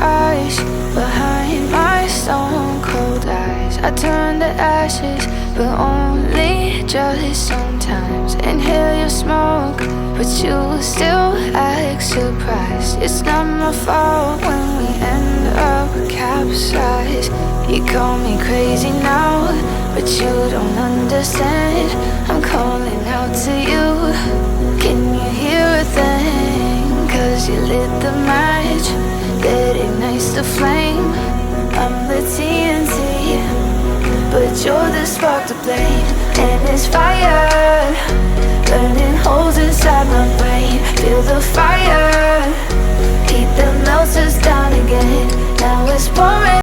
eyes behind my stone cold eyes. I turn to ashes, but only just sometimes. Inhale your smoke, but you still act surprised. It's not my fault when we end up capsized. You call me crazy now, but you don't understand. I'm calling out to you. Can you hear a thing? 'Cause you lit the match that ignites the flame. I'm the TNT, but you're the spark to blame. And it's fire burning holes inside my brain. Feel the fire, heat that melts us down again. Now it's pouring.